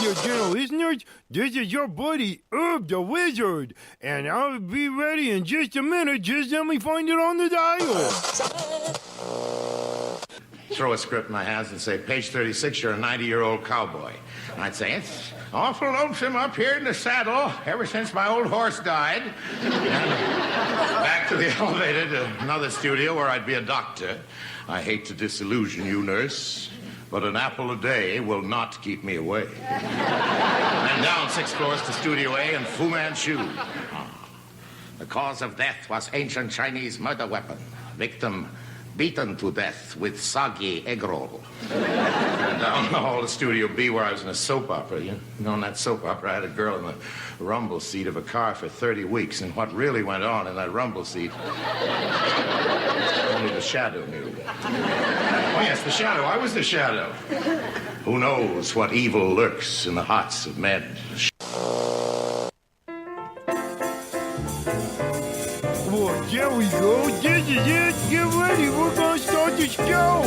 there, gentle listeners. This is your buddy, Herb the Wizard, and I'll be ready in just a minute. Just let me find it on the dial. Throw a script in my hands and say, page 36, you're a 90-year-old cowboy. And I'd say, it's awful lonesome up here in the saddle ever since my old horse died. And back to the elevator to another studio where I'd be a doctor. I hate to disillusion you, nurse, but an apple a day will not keep me away. And down 6 floors to Studio A and Fu Manchu. The cause of death was ancient Chinese murder weapon. Victim beaten to death with soggy egg roll. And down the hall to Studio B where I was in a soap opera. You know, in that soap opera, I had a girl in the rumble seat of a car for 30 weeks. And what really went on in that rumble seat, only the shadow knew. Oh, yes, the shadow. I was the shadow. Who knows what evil lurks in the hearts of men? Well, there we go. This is it. Get ready. We're going to start the show.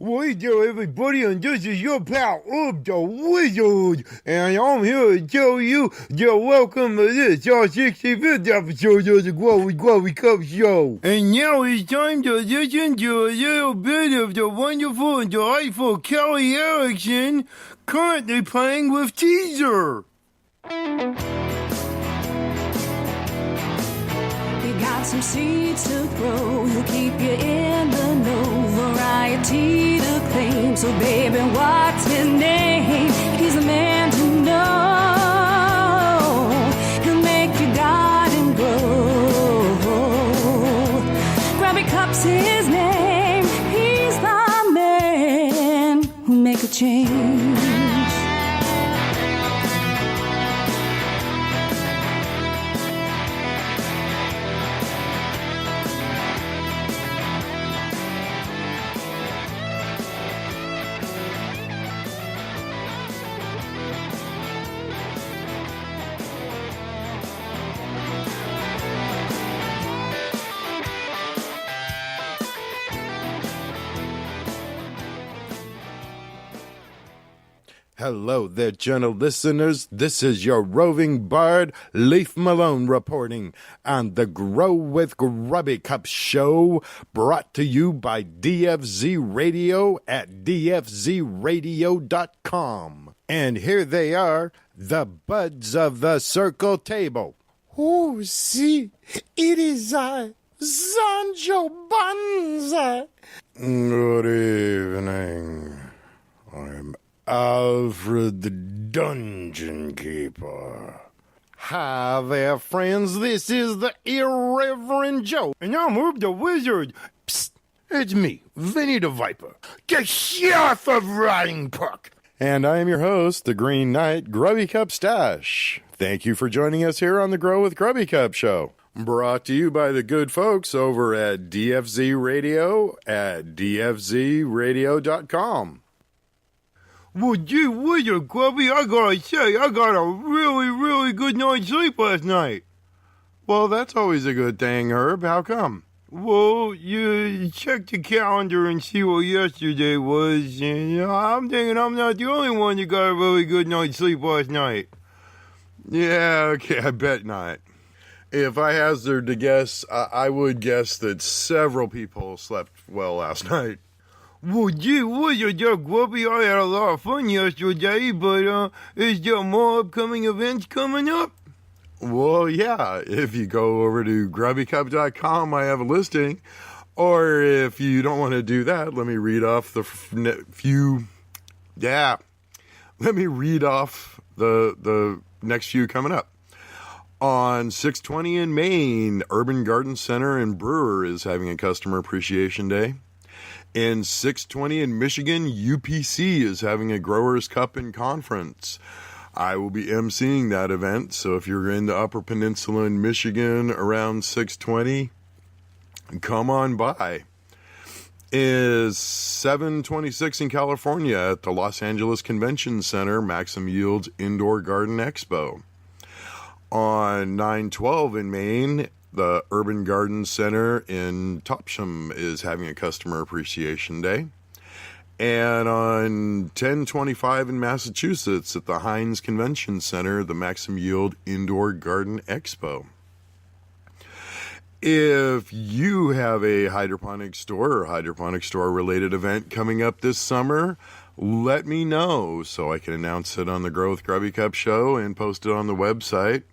Well, there, everybody, and this is your pal, Herb the Wizard, and I'm here to tell you that welcome to this, our 65th episode of the Grubby Cup Show. And now it's time to listen to a little bit of the wonderful and delightful Kelly Erickson, currently playing with Teaser. Got some seeds to grow, he'll keep you in the know. Variety to claim, so baby, what's his name? He's a man to know. He'll make your garden grow. Grubby Cup's his name. He's the man who make a change. Hello there, gentle listeners. This is your roving bard, Leaf Malone, reporting on the Grow with Grubby Cup show, brought to you by DFZ Radio at dfzradio.com. And here they are, the buds of the circle table. Oh, see, it is I, Sancho Banza. Good evening. I'm Alfred the Dungeon Keeper. Hi there, friends. This is the Irreverent Joe. And I'm Herb the Wizard. Psst, it's me, Vinny the Viper, the sheriff of Riding Puck. And I am your host, the Green Knight, Grubby Cup Stash. Thank you for joining us here on the Grow with Grubby Cup show. Brought to you by the good folks over at DFZ Radio at dfzradio.com. Well, gee whiz, Grubby, I gotta say, I got a really good night's sleep last night. Well, that's always a good thing, Herb. How come? Well, you check the calendar and see what yesterday was, and I'm thinking I'm not the only one that got a really good night's sleep last night. Yeah, okay, I bet not. If I hazard to guess, I would guess that several people slept well last night. Well, gee whiz, Grubby, I had a lot of fun yesterday, but is there more upcoming events coming up? Well, yeah, if you go over to grubbycup.com, I have a listing. Or if you don't want to do that, let me read off the next few coming up. On 620 in Maine, Urban Garden Center and Brewer is having a Customer Appreciation Day. In 620 in Michigan, UPC is having a Growers Cup and Conference. I will be emceeing that event, so if you're in the Upper Peninsula in Michigan around 620, come on by. is 726 in California at the Los Angeles Convention Center, Maxim Yields Indoor Garden Expo. On 9/12 in Maine, the Urban Garden Center in Topsham is having a Customer Appreciation Day. And on 10/25 in Massachusetts at the Heinz Convention Center, the Maxim Yield Indoor Garden Expo. If you have a hydroponic store or hydroponic store related event coming up this summer, let me know so I can announce it on the Grow with Grubby Cup show and post it on the website.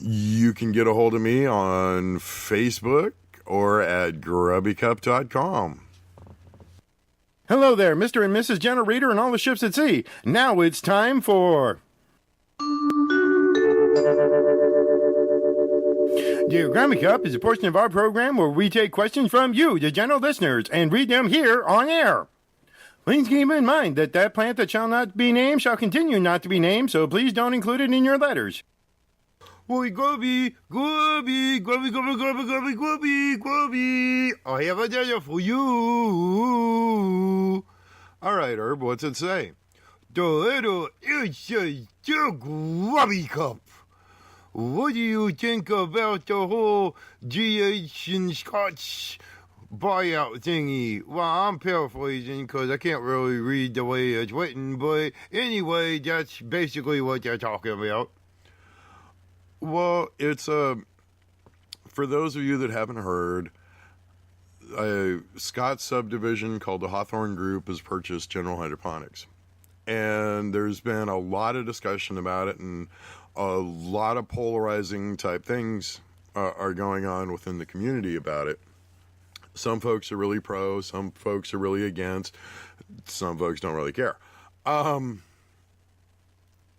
You can get a hold of me on Facebook or at grubbycup.com. Hello there, Mr. and Mrs. Jenna Reader and all the ships at sea. Now it's time for... The Grubby Cup is a portion of our program where we take questions from you, the general listeners, and read them here on air. Please keep in mind that that plant that shall not be named shall continue not to be named, so please don't include it in your letters. Boy, Grubby, Grubby, Grubby, Grubby, Grubby, Grubby, Grubby, Grubby, I have a letter for you. All right, Herb, what's it say? The letter is says, Dear Grubby Cup, what do you think about the whole GH and Scotch buyout thingy? Well, I'm paraphrasing because I can't really read the way it's written, but anyway, that's basically what they're talking about. Well, it's for those of you that haven't heard, a Scott subdivision called the Hawthorne Group has purchased General Hydroponics. And there's been a lot of discussion about it, and a lot of polarizing type things are going on within the community about it. Some folks are really pro, some folks are really against, some folks don't really care.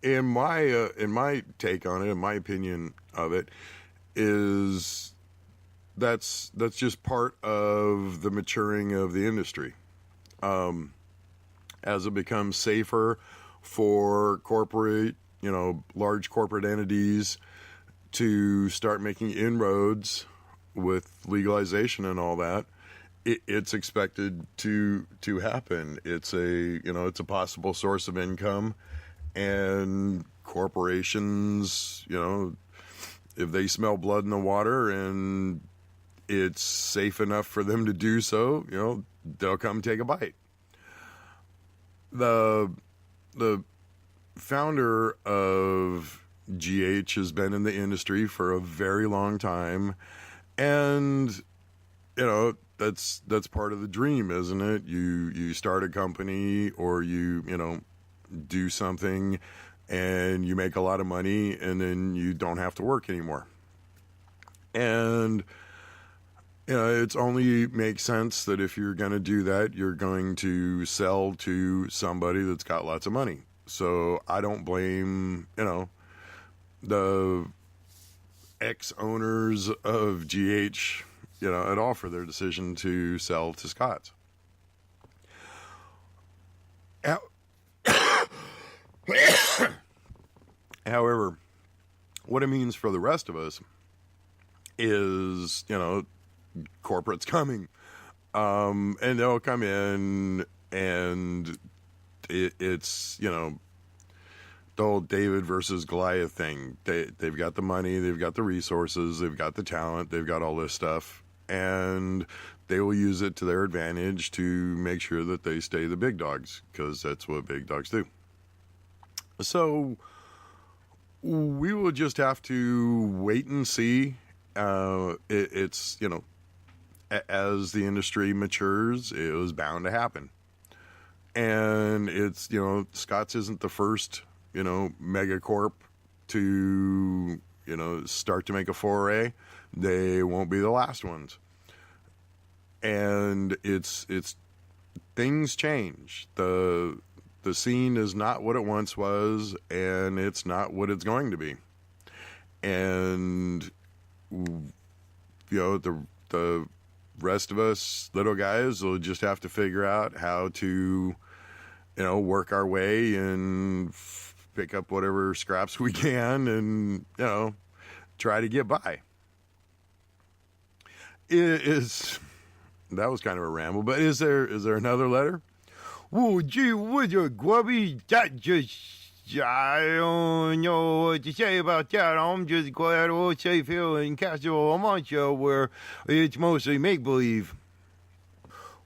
In my take on it, in my opinion of it, is that's just part of the maturing of the industry. As it becomes safer for large corporate entities to start making inroads with legalization and all that, it's expected to happen. It's a possible source of income, and corporations, if they smell blood in the water and it's safe enough for them to do so, they'll come take a bite. The founder of GH has been in the industry for a very long time, and that's part of the dream, isn't it? You start a company, or you do something and you make a lot of money, and then you don't have to work anymore. And it's only makes sense that if you're going to do that, you're going to sell to somebody that's got lots of money. So I don't blame, the ex-owners of GH, at all for their decision to sell to Scott's. However, what it means for the rest of us is, corporate's coming, and they'll come in, and it's the old David versus Goliath thing. They've got the money, they've got the resources, they've got the talent, they've got all this stuff, and they will use it to their advantage to make sure that they stay the big dogs, because that's what big dogs do. So we will just have to wait and see. It's as the industry matures, it was bound to happen. And it's, Scott's isn't the first, megacorp to, start to make a foray. They won't be the last ones. And it's things change. The scene is not what it once was, and it's not what it's going to be. And, the rest of us little guys will just have to figure out how to, work our way and pick up whatever scraps we can and, try to get by. It is, That was kind of a ramble, but is there another letter? Well, gee whiz, Grubby, that just, I don't know what to say about that. I'm just glad we're safe here in Castle La Mancha, where it's mostly make-believe.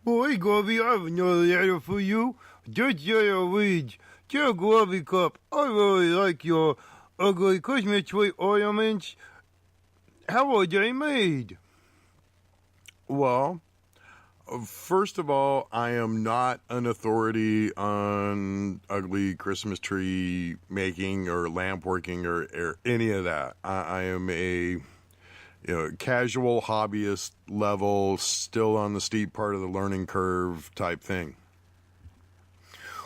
Well, hey, Grubby, I have another letter for you. This letter reads, Dear Grubby Cup, I really like your ugly Christmas tree ornaments. How are they made? Well, first of all, I am not an authority on ugly Christmas tree making or lamp working or any of that. I am a casual hobbyist level, still on the steep part of the learning curve type thing.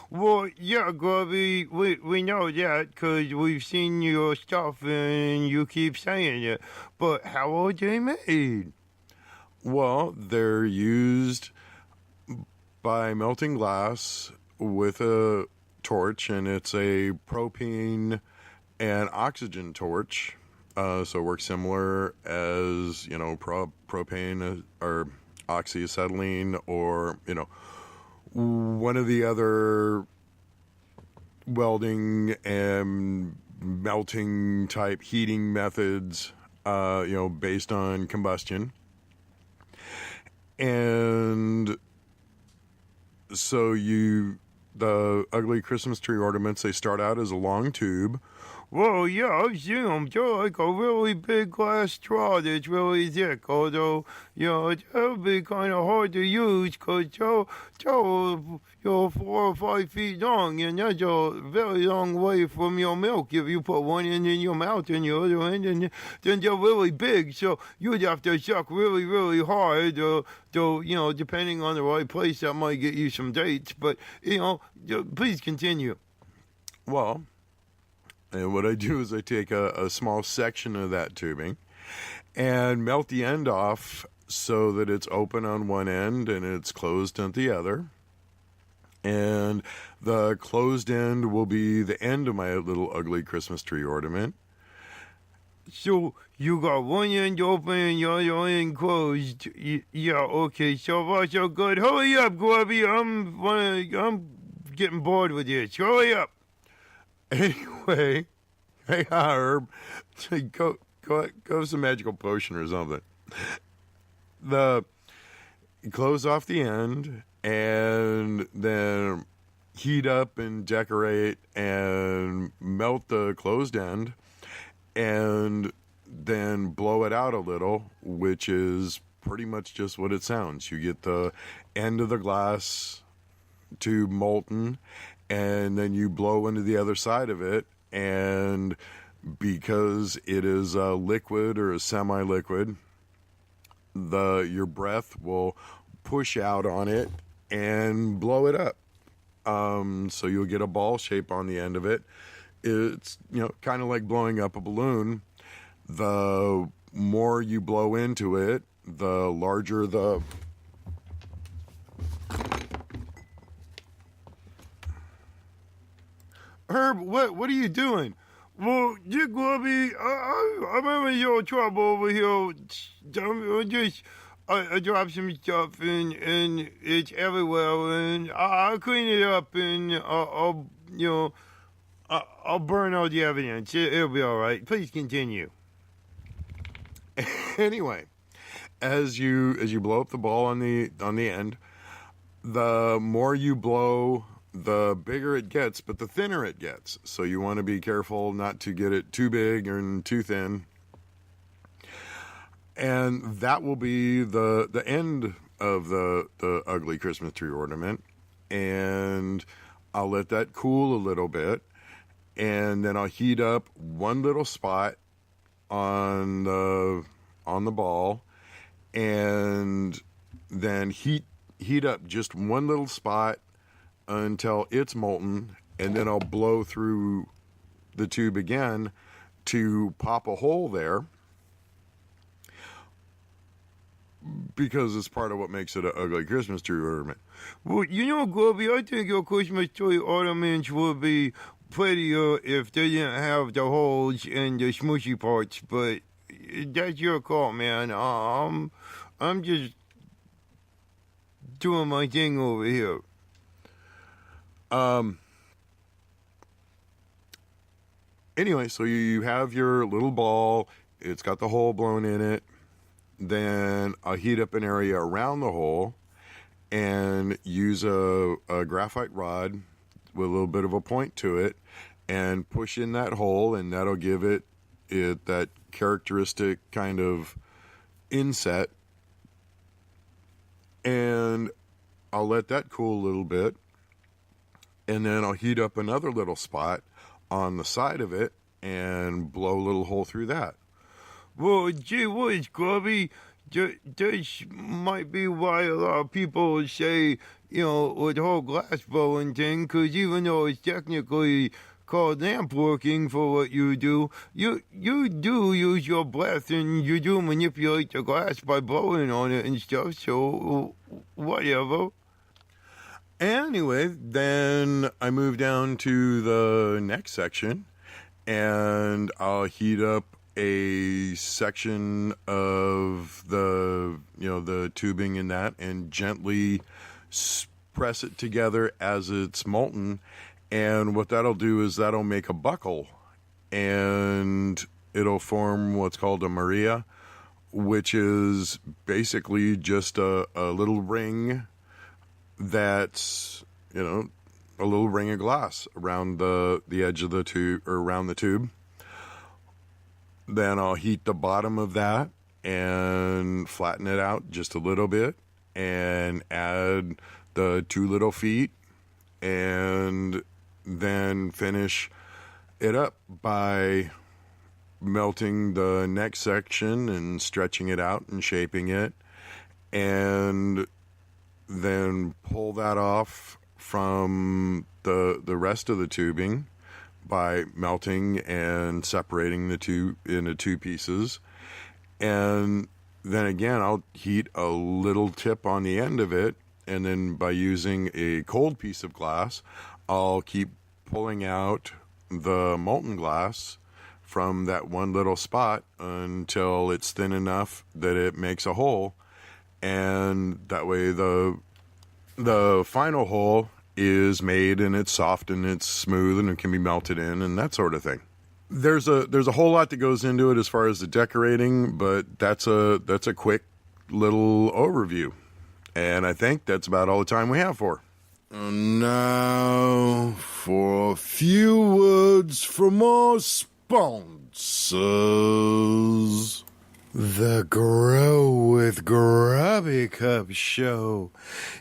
Well, yeah, Grubby, we know that because we've seen your stuff and you keep saying it. But how are they made? Well, they're used by melting glass with a torch, and it's a propane and oxygen torch. So it works similar as, propane or oxyacetylene or, one of the other welding and melting type heating methods, based on combustion. And so the ugly Christmas tree ornaments, they start out as a long tube. Well, yeah, I've seen them. They're like a really big glass straw that's really thick, although, they'll be kind of hard to use because they're 4 or 5 feet long, and that's a very long way from your milk if you put one end in your mouth and the other end, and then they're really big, so you'd have to suck really, really hard, depending on the right place, that might get you some dates, but, please continue. Well, and what I do is I take a small section of that tubing and melt the end off so that it's open on one end and it's closed at the other. And the closed end will be the end of my little ugly Christmas tree ornament. So you got one end open and the other end closed. Yeah, okay, so far so good. Hurry up, Grubby. I'm getting bored with this. Hurry up. Anyway, hey, Herb, go some magical potion or something. Close off the end and then heat up and decorate and melt the closed end and then blow it out a little, which is pretty much just what it sounds. You get the end of the glass tube molten, and then you blow into the other side of it, and because it is a liquid or a semi-liquid, your breath will push out on it and blow it up. So you'll get a ball shape on the end of it. It's, kind of like blowing up a balloon. The more you blow into it, the larger the... Herb, what are you doing? Well, yeah, Grubby, I'm having your trouble over here. I dropped some stuff and it's everywhere, and I'll clean it up, and I'll burn all the evidence. It'll be all right. Please continue. Anyway, as you blow up the ball on the end, the more you blow, the bigger it gets, but the thinner it gets. So you want to be careful not to get it too big and too thin. And that will be the end of the ugly Christmas tree ornament. And I'll let that cool a little bit. And then I'll heat up one little spot on the ball, and then heat up just one little spot until it's molten, and then I'll blow through the tube again to pop a hole there, because it's part of what makes it an ugly Christmas tree ornament. Well, Grubby, I think your Christmas tree ornaments would be prettier if they didn't have the holes and the smushy parts, but that's your call, man. I'm just doing my thing over here. Anyway, so you have your little ball. It's got the hole blown in it. Then I'll heat up an area around the hole and use a graphite rod with a little bit of a point to it and push in that hole, and that'll give it that characteristic kind of inset. And I'll let that cool a little bit, and then I'll heat up another little spot on the side of it and blow a little hole through that. Well, gee whiz, Grubby, this might be why a lot of people say, with the whole glass blowing thing, because even though it's technically called lamp working for what you do do use your breath and you do manipulate the glass by blowing on it and stuff, so whatever. Anyway, then I move down to the next section, and I'll heat up a section of the tubing in that and gently press it together as it's molten. And what that'll do is that'll make a buckle, and it'll form what's called a Maria, which is basically just a little ring that's, a little ring of glass around the edge of the tube, or around the tube. Then I'll heat the bottom of that and flatten it out just a little bit and add the 2 little feet, and then finish it up by melting the next section and stretching it out and shaping it, and then pull that off from the rest of the tubing by melting and separating the two into 2 pieces. And then again, I'll heat a little tip on the end of it, and then by using a cold piece of glass, I'll keep pulling out the molten glass from that one little spot until it's thin enough that it makes a hole, and that way the final hole is made and it's soft and it's smooth and it can be melted in and that sort of thing. There's a whole lot that goes into it as far as the decorating, but that's a quick little overview, and I think that's about all the time we have for. And now for a few words from our sponsors. The Grow with Grubby Cup show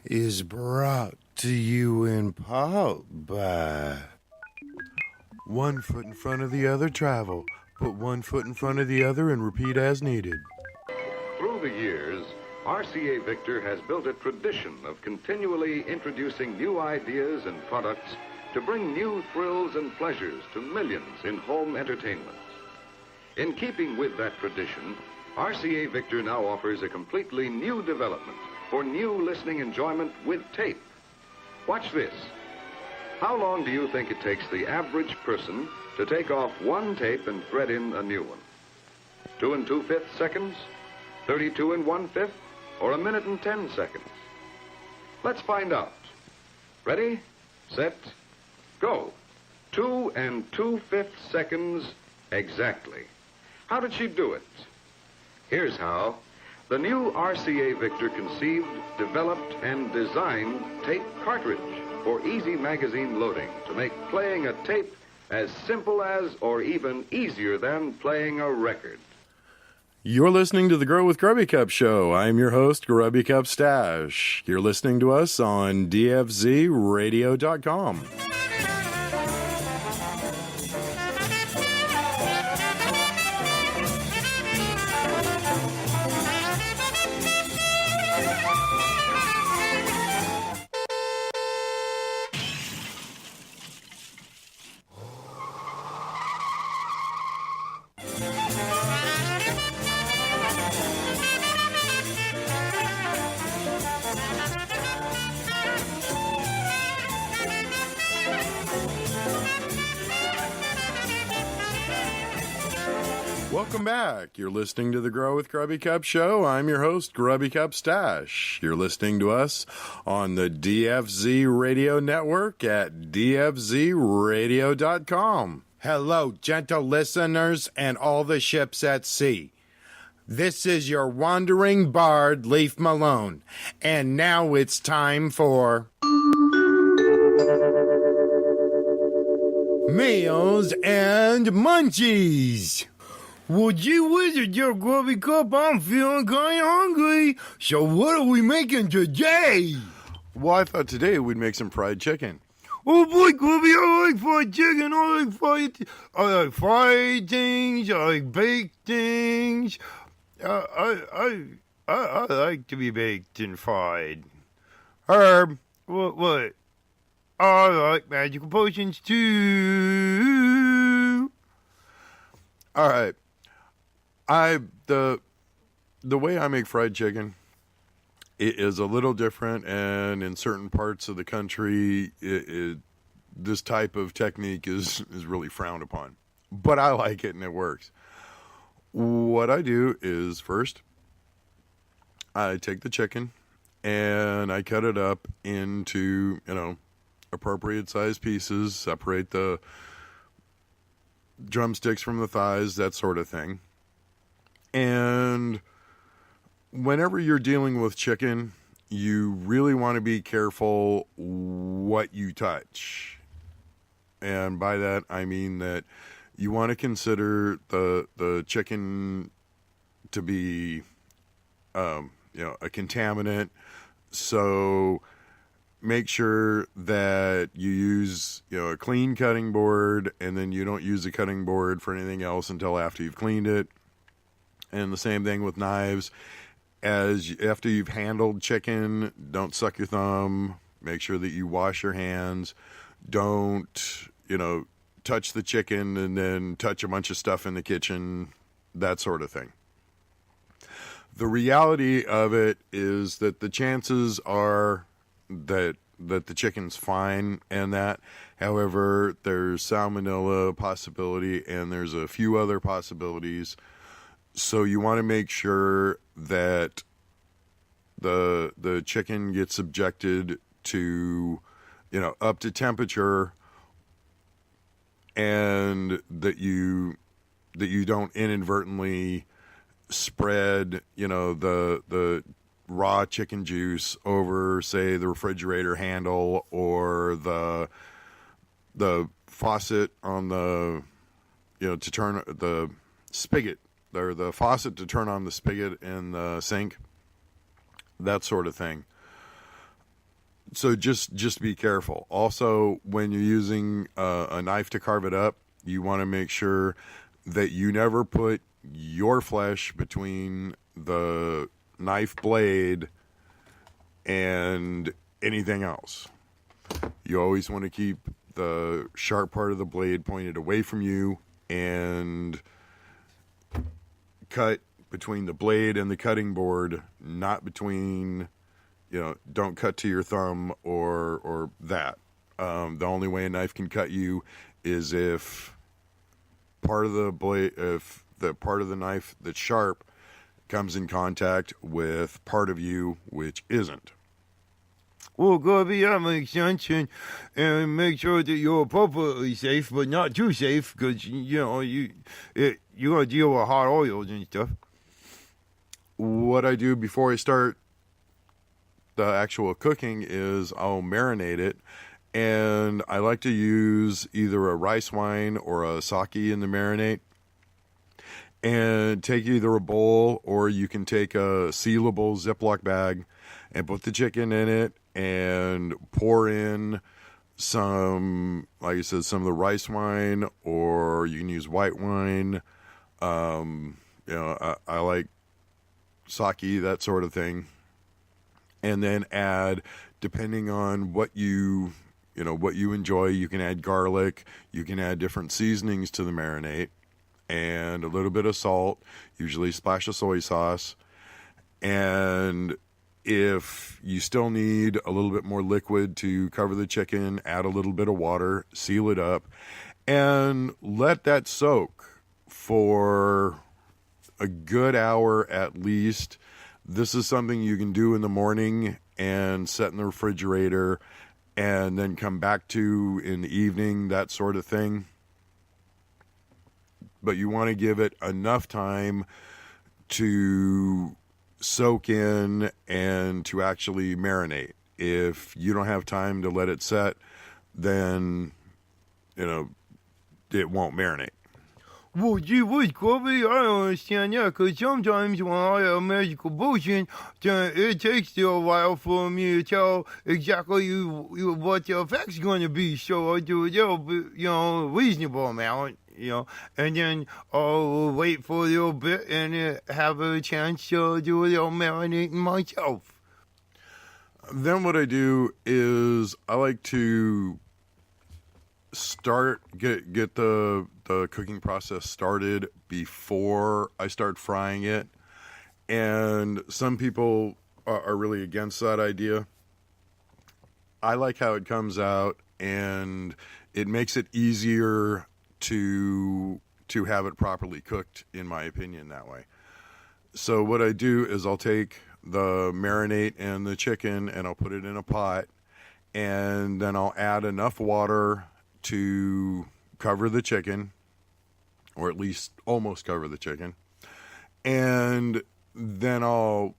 is brought to you in part by 1 foot in front of the other travel. Put 1 foot in front of the other and repeat as needed. Through the years, RCA Victor has built a tradition of continually introducing new ideas and products to bring new thrills and pleasures to millions in home entertainment. In keeping with that tradition, RCA Victor now offers a completely new development for new listening enjoyment with tape. Watch this. How long do you think it takes the average person to take off one tape and thread in a new one? 2 2/5 seconds? 32 1/5? Or 1 minute and 10 seconds? Let's find out. Ready, set, go. 2 2/5 seconds exactly. How did she do it? Here's how. The new RCA Victor conceived, developed, and designed tape cartridge for easy magazine loading to make playing a tape as simple as or even easier than playing a record. You're listening to the Grow with Grubby Cup show. I'm your host, Grubby Cup Stash. You're listening to us on dfzradio.com. Welcome back. You're listening to the Grow with Grubby Cup show. I'm your host, Grubby Cup Stash. You're listening to us on the DFZ Radio Network at dfzradio.com. Hello, gentle listeners and all the ships at sea. This is your wandering bard, Leaf Malone. And now it's time for Meals and Munchies. Well, gee whiz, your Grubby Cup, I'm feeling kind of hungry. So what are we making today? Well, I thought today we'd make some fried chicken. Oh boy, Grubby, I like fried chicken. I like fried things. I like baked things. I like to be baked and fried. Herb, what? I like magical potions too. All right. The way I make fried chicken, it is a little different, and in certain parts of the country, this type of technique is really frowned upon. But I like it, and it works. What I do is first, I take the chicken and I cut it up into, appropriate sized pieces, separate the drumsticks from the thighs, that sort of thing. And whenever you're dealing with chicken, you really want to be careful what you touch. And by that, I mean that you want to consider the chicken to be, a contaminant. So make sure that you use, a clean cutting board, and then you don't use a cutting board for anything else until after you've cleaned it. And the same thing with knives. After you've handled chicken, don't suck your thumb. Make sure that you wash your hands. Don't, touch the chicken and then touch a bunch of stuff in the kitchen, that sort of thing. The reality of it is that the chances are that the chicken's fine and that. However, there's salmonella possibility and there's a few other possibilities. So you want to make sure that the chicken gets subjected to, up to temperature, and that you don't inadvertently spread, the raw chicken juice over, say, the refrigerator handle or the faucet on the, to turn the spigot, or the faucet to turn on the spigot in the sink, that sort of thing. So just be careful. Also, when you're using a knife to carve it up, you want to make sure that you never put your flesh between the knife blade and anything else. You always want to keep the sharp part of the blade pointed away from you and cut between the blade and the cutting board, not between, don't cut to your thumb or that. The only way a knife can cut you is if part of the blade, if the part of the knife that's sharp comes in contact with part of you which isn't. Well, Grubby, that makes sense, and make sure that you're appropriately safe, but not too safe, because you're gonna deal with hot oils and stuff. What I do before I start the actual cooking is I'll marinate it, and I like to use either a rice wine or a sake in the marinade. And take either a bowl, or you can take a sealable Ziploc bag and put the chicken in it and pour in some, like I said, some of the rice wine, or you can use white wine. I like sake, that sort of thing. And then add, depending on what you enjoy, you can add garlic, you can add different seasonings to the marinade, and a little bit of salt, usually a splash of soy sauce. And if you still need a little bit more liquid to cover the chicken, add a little bit of water, seal it up, and let that soak for a good hour at least. This is something you can do in the morning and set in the refrigerator and then come back to in the evening, that sort of thing. But you want to give it enough time to soak in and to actually marinate. If you don't have time to let it set, then, it won't marinate. Well, gee whiz, Grubby, I don't understand that, because sometimes when I have magical potion, then it takes still a while for me to tell exactly what the effect's going to be, so I do a little bit, reasonable amount, and then I'll wait for a little bit and have a chance to do a little marinating myself. Then what I do is I like to get the cooking process started before I start frying it. And some people are really against that idea. I like how it comes out, and it makes it easier to have it properly cooked, in my opinion, that way. So what I do is I'll take the marinade and the chicken and I'll put it in a pot, and then I'll add enough water to cover the chicken, or at least almost cover the chicken. And then I'll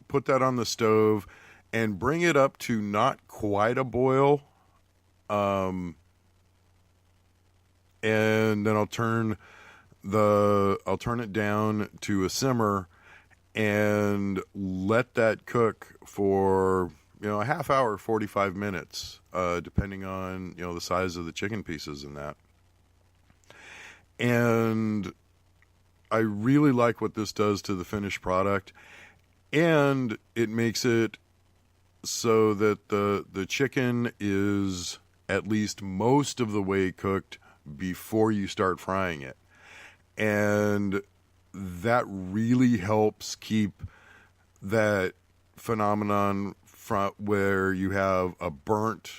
put that on the stove and bring it up to not quite a boil. And then I'll turn it down to a simmer and let that cook for a half hour, 45 minutes, depending on the size of the chicken pieces and that. And I really like what this does to the finished product, and it makes it so that the chicken is at least most of the way cooked before you start frying it. And that really helps keep that phenomenon from where you have a burnt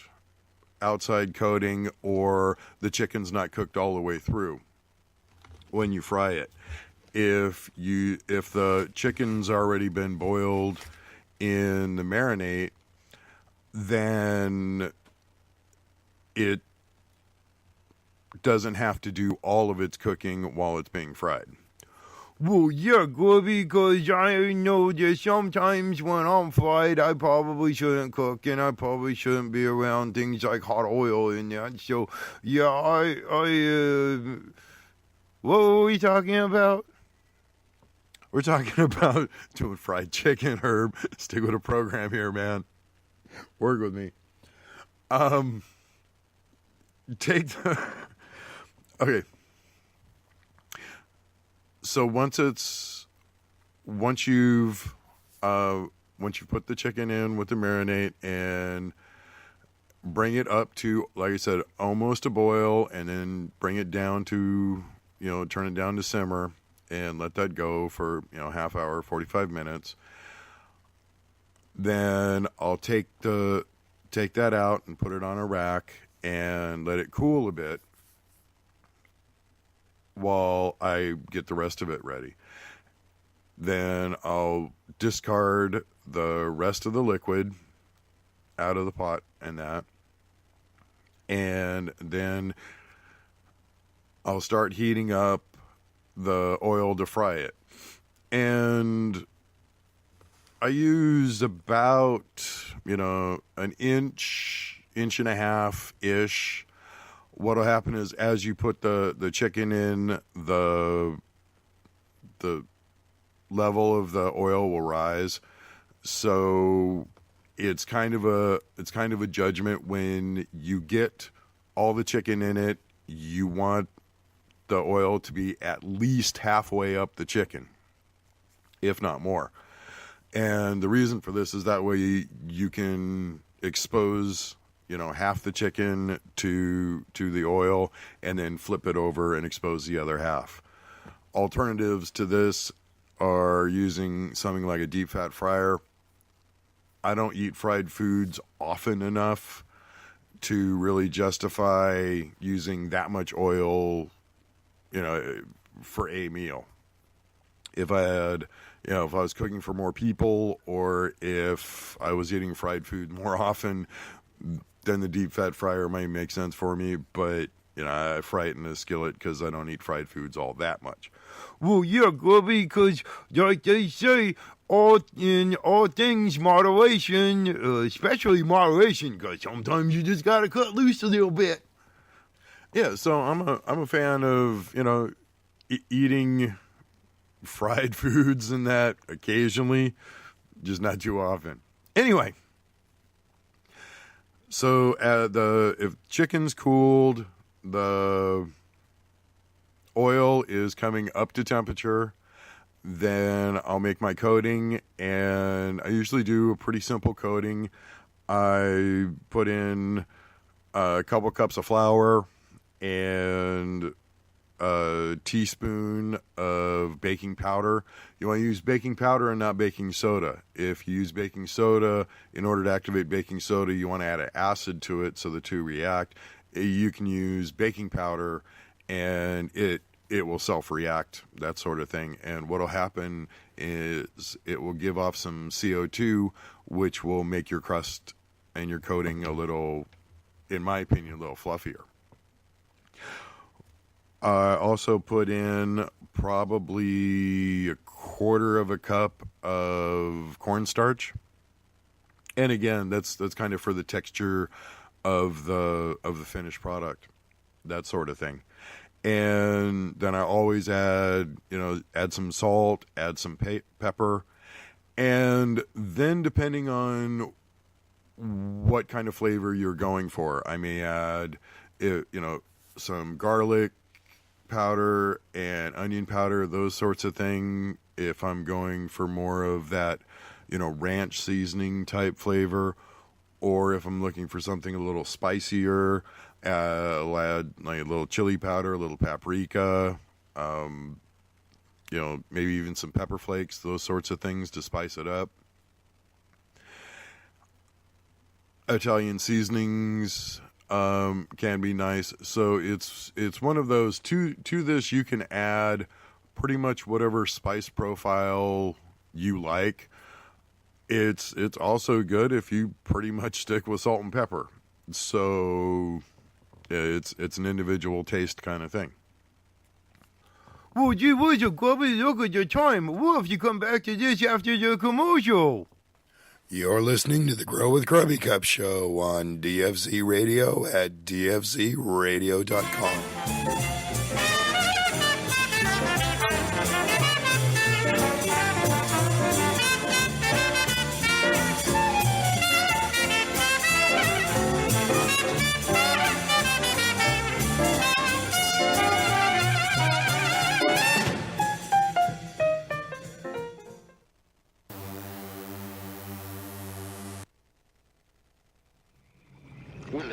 outside coating or the chicken's not cooked all the way through when you fry it. If the chicken's already been boiled in the marinade, then it doesn't have to do all of its cooking while it's being fried. Well, yeah, Grubby, because I know that sometimes when I'm fried, I probably shouldn't cook, and I probably shouldn't be around things like hot oil and that. So, yeah, what were we talking about? We're talking about doing fried chicken, Herb. Stick with a program here, man. Work with me. Okay. So once you've put the chicken in with the marinade and bring it up to, like I said, almost a boil, and then bring it down to, turn it down to simmer and let that go for, half hour, 45 minutes. Then I'll take that out and put it on a rack and let it cool a bit while I get the rest of it ready. Then I'll discard the rest of the liquid out of the pot and that. And then I'll start heating up the oil to fry it. And I use about, an inch and a half-ish. What'll happen is as you put the chicken in, the level of the oil will rise. So it's kind of a judgment. When you get all the chicken in it, you want the oil to be at least halfway up the chicken, if not more. And the reason for this is that way you can expose, half the chicken to the oil and then flip it over and expose the other half. Alternatives to this are using something like a deep fat fryer. I don't eat fried foods often enough to really justify using that much oil, for a meal. if I had, if I was cooking for more people, or if I was eating fried food more often, then the deep fat fryer might make sense for me. But, I fry it in a skillet because I don't eat fried foods all that much. Well, yeah, Grubby, because like they say, in all things moderation, especially moderation, because sometimes you just gotta cut loose a little bit. Yeah, so I'm a fan of, eating fried foods and that occasionally, just not too often. Anyway, so if chicken's cooled, the oil is coming up to temperature, then I'll make my coating, and I usually do a pretty simple coating. I put in a couple cups of flour and a teaspoon of baking powder. You want to use baking powder and not baking soda. If you use baking soda, in order to activate baking soda, you want to add an acid to it so the two react. You can use baking powder and it will self-react, that sort of thing. And what will happen is it will give off some CO2, which will make your crust and your coating a little, in my opinion, a little fluffier. I also put in probably a quarter of a cup of cornstarch. And again, that's kind of for the texture of the finished product, that sort of thing. And then I always add some salt, add some pepper, and then depending on what kind of flavor you're going for, I may add some garlic powder and onion powder, those sorts of thing. If I'm going for more of that, ranch seasoning type flavor, or if I'm looking for something a little spicier, I'll add like a little chili powder, a little paprika, maybe even some pepper flakes, those sorts of things to spice it up. Italian seasonings can be nice. So it's one of those. To this, you can add pretty much whatever spice profile you like. It's also good if you pretty much stick with salt and pepper. So it's an individual taste kind of thing. Well, gee whiz, Grubby, look at the time. What if you come back to this after the commercial? You're listening to the Grow with Grubby Cup show on DFZ Radio at dfzradio.com.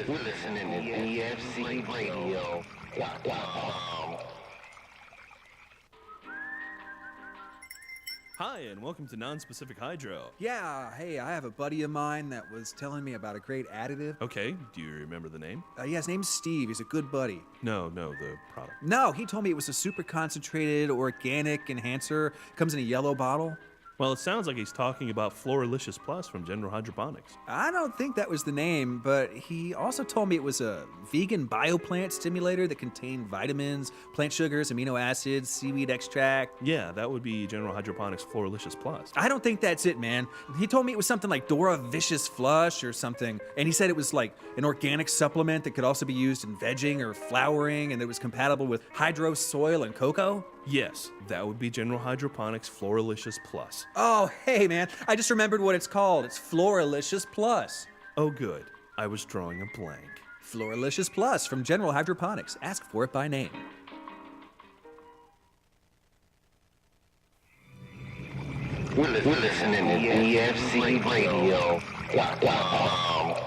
We're listening to DFZRadio.com. Hi, and welcome to Non-Specific Hydro. Yeah, hey, I have a buddy of mine that was telling me about a great additive. Okay, do you remember the name? Yeah, his name's Steve. He's a good buddy. No, the product. No, he told me it was a super concentrated organic enhancer. Comes in a yellow bottle. Well, it sounds like he's talking about Floralicious Plus from General Hydroponics. I don't think that was the name, but he also told me it was a vegan bioplant stimulator that contained vitamins, plant sugars, amino acids, seaweed extract. Yeah, that would be General Hydroponics Floralicious Plus. I don't think that's it, man. He told me it was something like Dora Vicious Flush or something, and he said it was like an organic supplement that could also be used in vegging or flowering, and that was compatible with hydro soil and cocoa. Yes, that would be General Hydroponics Floralicious Plus. Oh, hey, man. I just remembered what it's called. It's Floralicious Plus. Oh, good. I was drawing a blank. Floralicious Plus from General Hydroponics. Ask for it by name. We're listening to DFZRadio.com.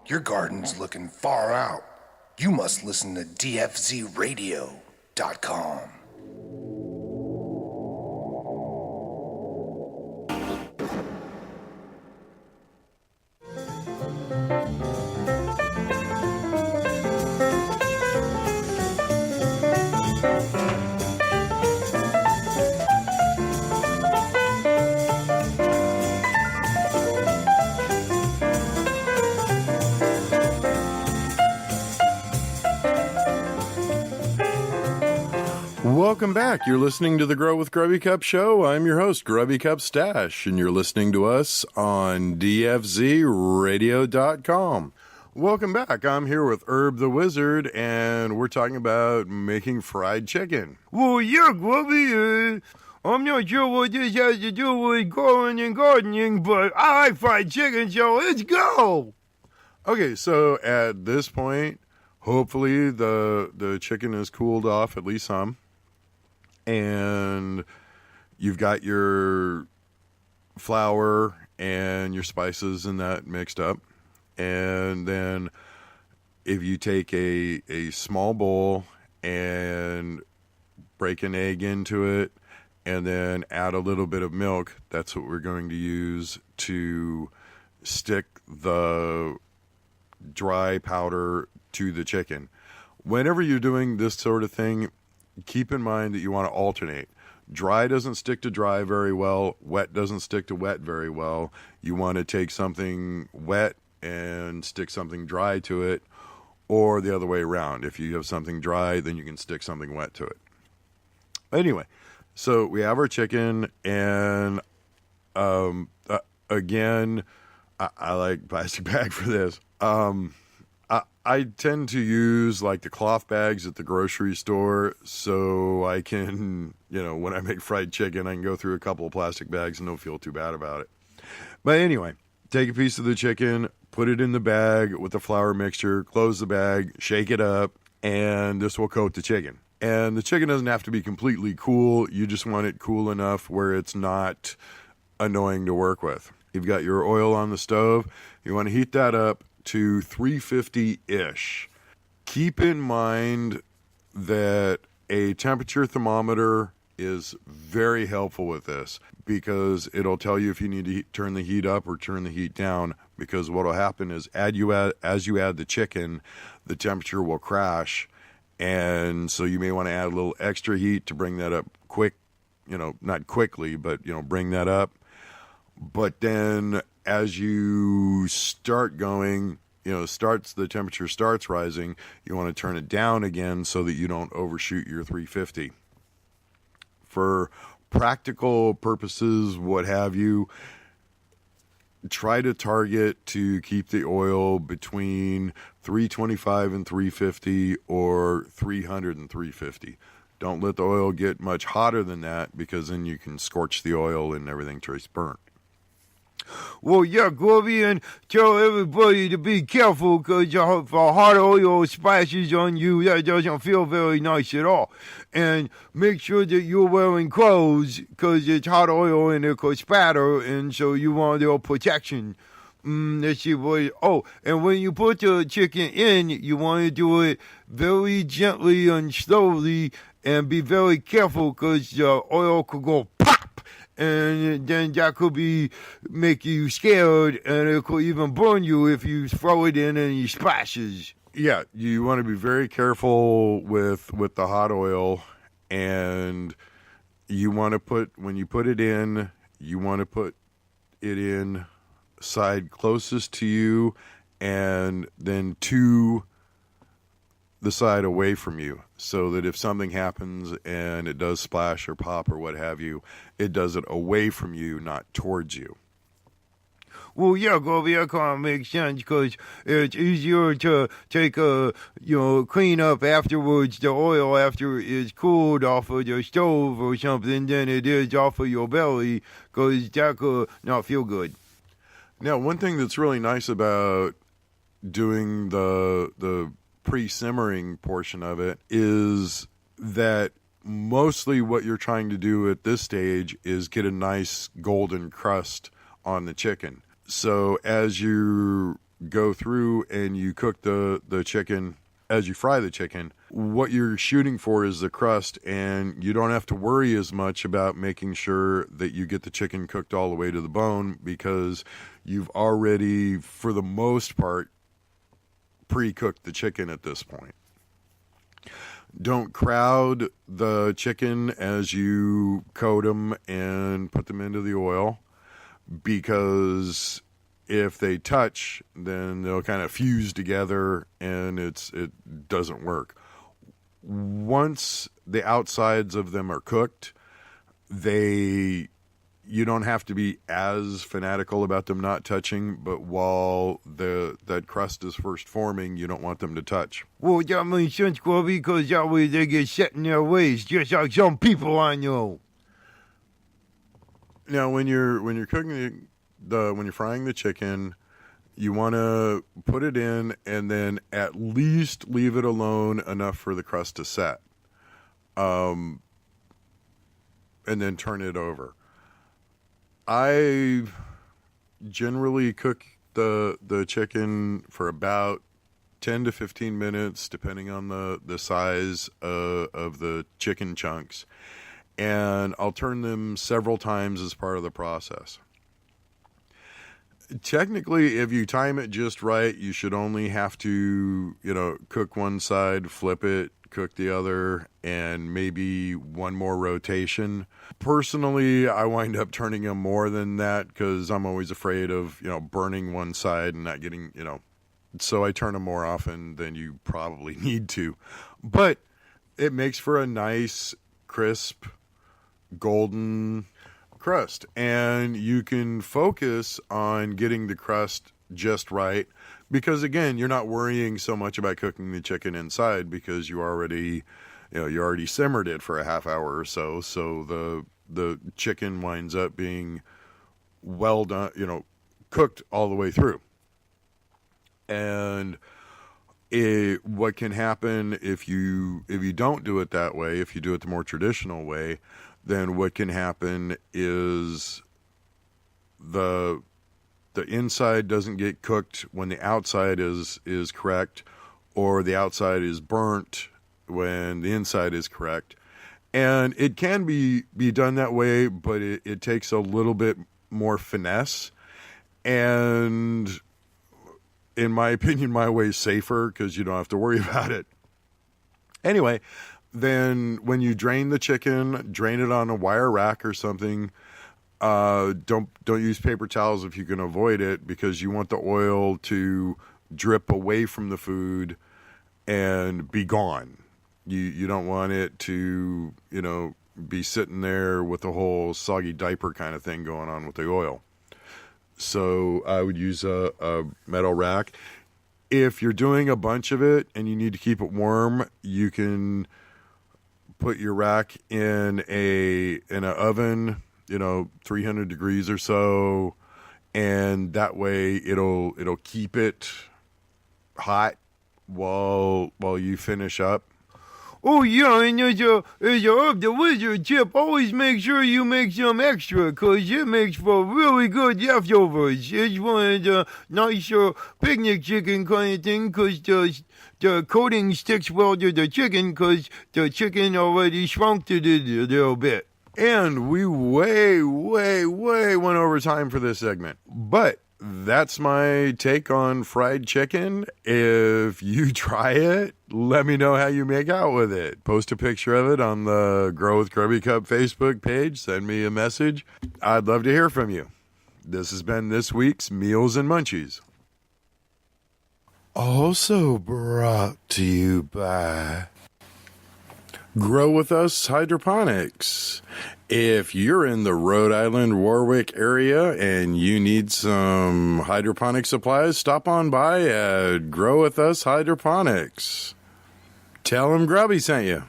Your garden's looking far out. You must listen to dfzradio.com. Welcome back. You're listening to the Grow with Grubby Cup show. I'm your host, Grubby Cup Stash, and you're listening to us on dfzradio.com. Welcome back. I'm here with Herb the Wizard, and we're talking about making fried chicken. Well, yeah, Grubby, I'm not sure what this has to do with growing and gardening, but I like fried chicken, so let's go. Okay, so at this point, hopefully the chicken is cooled off, at least some. And you've got your flour and your spices and that mixed up. And then if you take a small bowl and break an egg into it and then add a little bit of milk, that's what we're going to use to stick the dry powder to the chicken. Whenever you're doing this sort of thing, keep in mind that you want to alternate. Dry doesn't stick to dry very well. Wet doesn't stick to wet very well. You want to take something wet and stick something dry to it, or the other way around. If you have something dry, then you can stick something wet to it. Anyway, so we have our chicken, and again, I like plastic bag for this. I tend to use like the cloth bags at the grocery store, so I can, when I make fried chicken, I can go through a couple of plastic bags and don't feel too bad about it. But anyway, take a piece of the chicken, put it in the bag with the flour mixture, close the bag, shake it up, and this will coat the chicken. And the chicken doesn't have to be completely cool. You just want it cool enough where it's not annoying to work with. You've got your oil on the stove. You want to heat that up to 350-ish. Keep in mind that a temperature thermometer is very helpful with this because it'll tell you if you need to turn the heat up or turn the heat down, because what will happen is as you add the chicken, the temperature will crash, and so you may want to add a little extra heat to bring that up quick, not quickly, but bring that up. But then as you start going, the temperature starts rising, you want to turn it down again so that you don't overshoot your 350. For practical purposes, what have you, try to target to keep the oil between 325 and 350 or 300 and 350. Don't let the oil get much hotter than that, because then you can scorch the oil and everything turns burnt. Well, yeah, Grubby, and tell everybody to be careful, because if a hot oil splashes on you, that doesn't feel very nice at all. And make sure that you're wearing clothes, because it's hot oil and it could spatter, and so you want a little protection. Let's see what. Oh, and when you put the chicken in, you want to do it very gently and slowly, and be very careful, because the oil could go pop. And then that could make you scared, and it could even burn you if you throw it in and it splashes. Yeah, you want to be very careful with the hot oil, and you want to when you put it in, you want to put it in side closest to you, and then to the side away from you, so that if something happens and it does splash or pop or what have you, it does it away from you, not towards you. Well, yeah, Grubby, that kind of makes sense, because it's easier to take clean up afterwards the oil after it's cooled off of the stove or something than it is off of your belly, because that could not feel good. Now, one thing that's really nice about doing the pre-simmering portion of it is that mostly what you're trying to do at this stage is get a nice golden crust on the chicken. So as you go through and you cook the chicken, as you fry the chicken, what you're shooting for is the crust, and you don't have to worry as much about making sure that you get the chicken cooked all the way to the bone, because you've already, for the most part, pre-cooked the chicken at this point. Don't crowd the chicken as you coat them and put them into the oil, because if they touch, then they'll kind of fuse together and it doesn't work. Once the outsides of them are cooked, you don't have to be as fanatical about them not touching, but while that crust is first forming, you don't want them to touch. Well, that makes sense, Grubby, because that way they get set in their ways, just like some people I know. Now, when you're cooking when you're frying the chicken, you want to put it in and then at least leave it alone enough for the crust to set, and then turn it over. I generally cook the chicken for about 10 to 15 minutes, depending on the size of the chicken chunks. And I'll turn them several times as part of the process. Technically, if you time it just right, you should only have to, cook one side, flip it, cook the other, and maybe one more rotation. Personally, I wind up turning them more than that because I'm always afraid of, burning one side and not getting, so I turn them more often than you probably need to. But it makes for a nice, crisp, golden crust, and you can focus on getting the crust just right because, again, you're not worrying so much about cooking the chicken inside because you already simmered it for a half hour or so, so the chicken winds up being well done, cooked all the way through. And what can happen if you don't do it that way, if you do it the more traditional way, then what can happen is the inside doesn't get cooked when the outside is correct, or the outside is burnt when the inside is correct. And it can be done that way, but it takes a little bit more finesse. And in my opinion, my way is safer because you don't have to worry about it. Anyway, then when you drain the chicken, drain it on a wire rack or something. Don't use paper towels if you can avoid it, because you want the oil to drip away from the food and be gone. You don't want it to, be sitting there with a whole soggy diaper kind of thing going on with the oil. So I would use a metal rack. If you're doing a bunch of it and you need to keep it warm, you can put your rack in an oven, 300 degrees or so, and that way it'll keep it hot while you finish up. Oh, yeah, and as a of the wizard tip, always make sure you make some extra, because it makes for really good leftovers. It's one of the nicer picnic chicken kind of thing, because the coating sticks well to the chicken, because the chicken already shrunk to it a little bit. And we way went over time for this segment. But that's my take on fried chicken. If you try it, let me know how you make out with it. Post a picture of it on the Grow with Grubby Cup Facebook page. Send me a message. I'd love to hear from you. This has been this week's Meals and Munchies. Also brought to you by Grow With Us Hydroponics. If you're in the Rhode Island, Warwick area and you need some hydroponic supplies, stop on by at Grow With Us Hydroponics. Tell them Grubby sent you.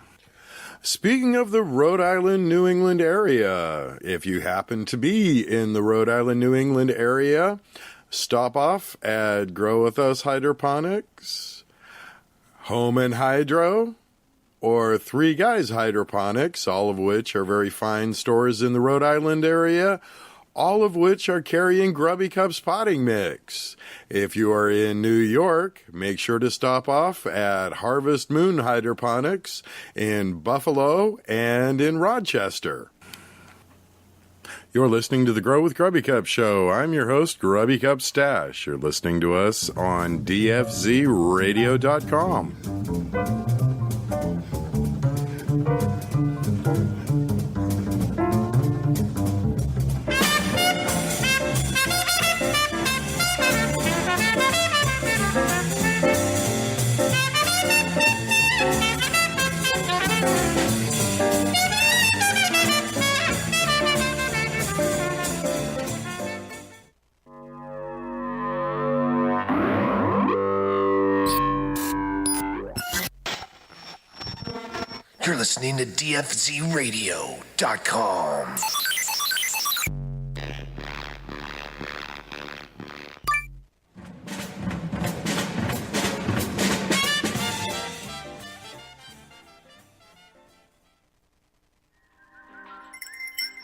Speaking of the Rhode Island, New England area, if you happen to be in the Rhode Island, New England area, stop off at Grow With Us Hydroponics, Home and Hydro, or Three Guys Hydroponics, all of which are very fine stores in the Rhode Island area, all of which are carrying Grubby Cup's potting mix. If you are in New York, make sure to stop off at Harvest Moon Hydroponics in Buffalo and in Rochester. You're listening to the Grow with Grubby Cup show. I'm your host, Grubby Cup Stash. You're listening to us on dfzradio.com. You're listening to DFZRadio.com.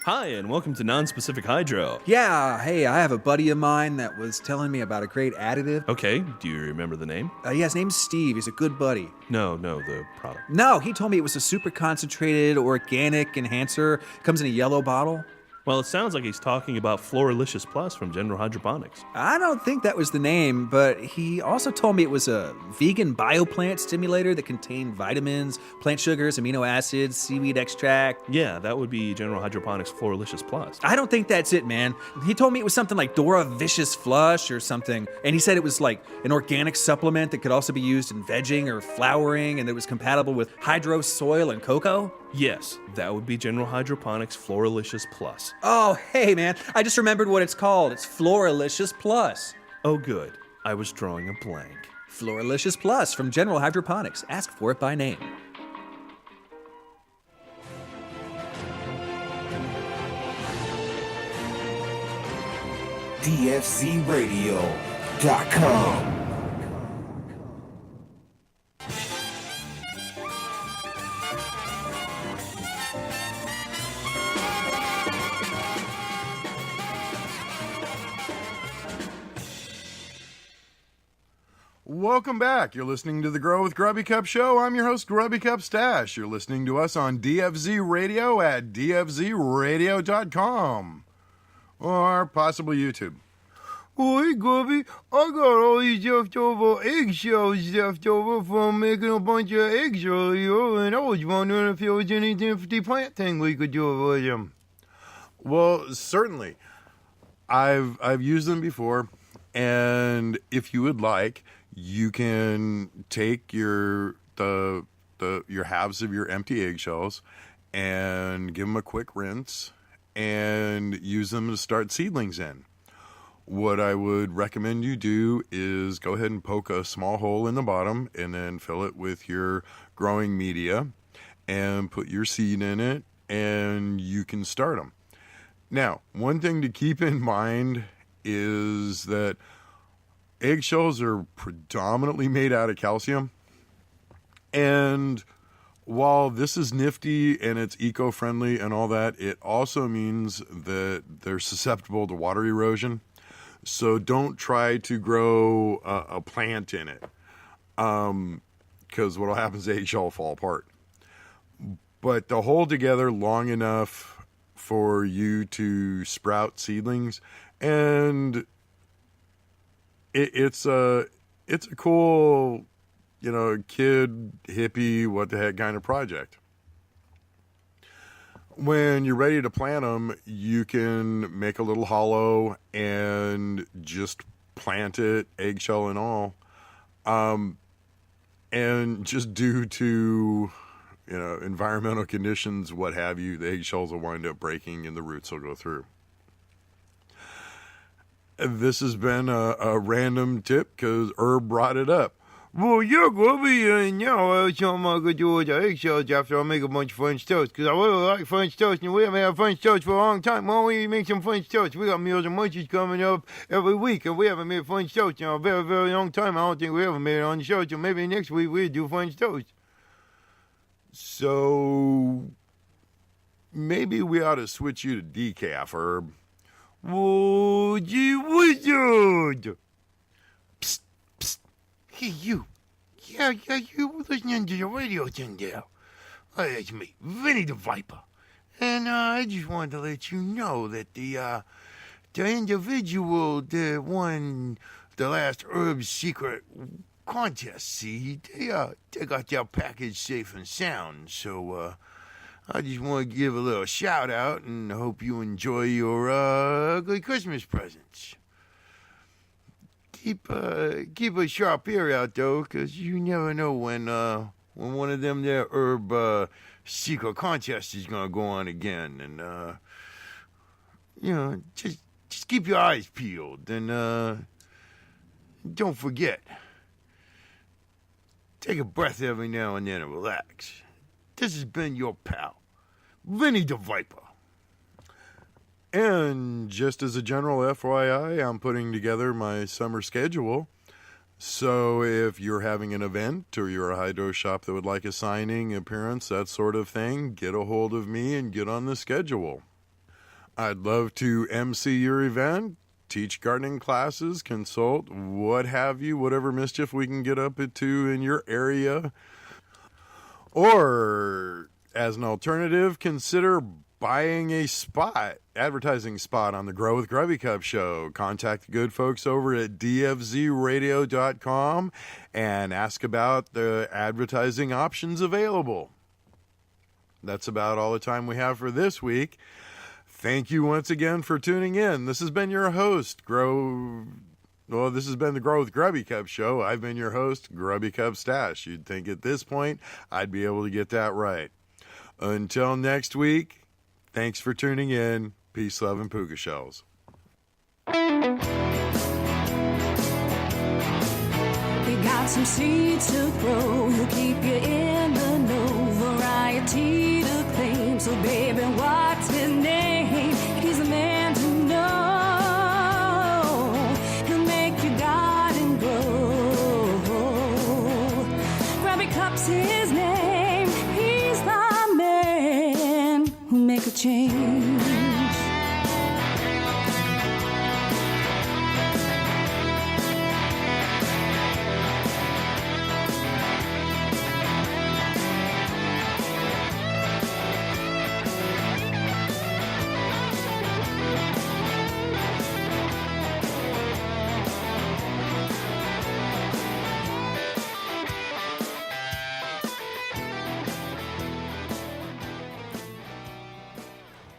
Hi, and welcome to Non-Specific Hydro. Yeah, hey, I have a buddy of mine that was telling me about a great additive. Okay, do you remember the name? Yeah, his name's Steve. He's a good buddy. No, the product. No, he told me it was a super concentrated organic enhancer. Comes in a yellow bottle. Well, it sounds like he's talking about Floralicious Plus from General Hydroponics. I don't think that was the name, but he also told me it was a vegan bioplant stimulator that contained vitamins, plant sugars, amino acids, seaweed extract. Yeah, that would be General Hydroponics Floralicious Plus. I don't think that's it, man. He told me it was something like Dora Vicious Flush or something, and he said it was like an organic supplement that could also be used in vegging or flowering, and that was compatible with hydro soil and cocoa. Yes, that would be General Hydroponics Floralicious Plus. Oh, hey, man, I just remembered what it's called. It's Floralicious Plus. Oh, good. I was drawing a blank. Floralicious Plus from General Hydroponics. Ask for it by name. DFZRadio.com. Welcome back. You're listening to the Grow with Grubby Cup show. I'm your host, Grubby Cup Stash. You're listening to us on DFZ Radio at DFZRadio.com or possibly YouTube. Oh, hey, Grubby, I got all these leftover eggshells left over from making a bunch of eggs earlier, and I was wondering if there was any nifty plant thing we could do with them. Well, certainly. I've used them before, and if you would like, you can take your halves of your empty eggshells and give them a quick rinse and use them to start seedlings in. What I would recommend you do is go ahead and poke a small hole in the bottom and then fill it with your growing media and put your seed in it, and you can start them. Now, one thing to keep in mind is that eggshells are predominantly made out of calcium. And while this is nifty and it's eco-friendly and all that, it also means that they're susceptible to water erosion. So don't try to grow a plant in it, because what will happen is the eggshell will fall apart. But to hold together long enough for you to sprout seedlings, and it's a cool, kid, hippie, what the heck kind of project. When you're ready to plant them, you can make a little hollow and just plant it, eggshell and all. And just due to, environmental conditions, what have you, the eggshells will wind up breaking and the roots will go through. This has been a random tip because Herb brought it up. Well, yeah, Grubby, and now something I could do with the eggshells after I make a bunch of French toast, because I really like French toast, and we haven't had French toast for a long time. Why don't we make some French toast? We got Meals and Munchies coming up every week, and we haven't made French toast in a very, very long time. I don't think we ever made it on the show, so maybe next week we'll do French toast. So maybe we ought to switch you to decaf, Herb. Whoa, gee wizard! Psst, psst. Hey, you. Yeah, you were listening to the radio thing there. It's me, Vinny the Viper. And I just wanted to let you know that the individual that won the last Herb Secret contest, see, they got their package safe and sound, so I just want to give a little shout out and hope you enjoy your ugly Christmas presents. Keep a sharp ear out though, 'cause you never know when one of them there Herb secret contests is gonna go on again, and just keep your eyes peeled, and don't forget, take a breath every now and then and relax. this has been your pal, Vinny the Viper. And just as a general FYI, I'm putting together my summer schedule. So if you're having an event or you're a hydro shop that would like a signing, appearance, that sort of thing, get a hold of me and get on the schedule. I'd love to MC your event, teach gardening classes, consult, what have you, whatever mischief we can get up to in your area. Or, as an alternative, consider buying a advertising spot on the Grow with Grubby Cup show. Contact the good folks over at dfzradio.com and ask about the advertising options available. That's about all the time we have for this week. Thank you once again for tuning in. This has been your host, this has been the Grow with Grubby Cup show. I've been your host, Grubby Cup Stash. You'd think at this point I'd be able to get that right. Until next week, thanks for tuning in. Peace, love, and puka shells. You got some seeds to grow, he'll keep you in the know. Variety to claim, so baby, what's his name? He's a man to know. He'll make your garden grow. Grubby Cup's his name. He's the man who make a change.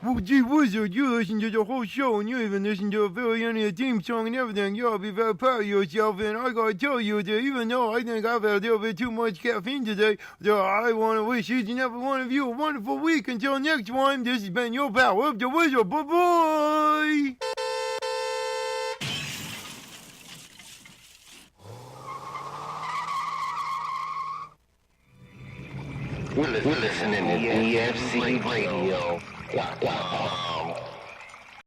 Well, gee Wizard, you listen to the whole show and you even listen to a very end of the theme song and everything. You ought to be very proud of yourself, and I gotta tell you that even though I think I've had a little bit too much caffeine today, that I want to wish each and every one of you a wonderful week. Until next time, this has been your pal, Up the Wizard. Bye-bye! We're listening to DFC Radio.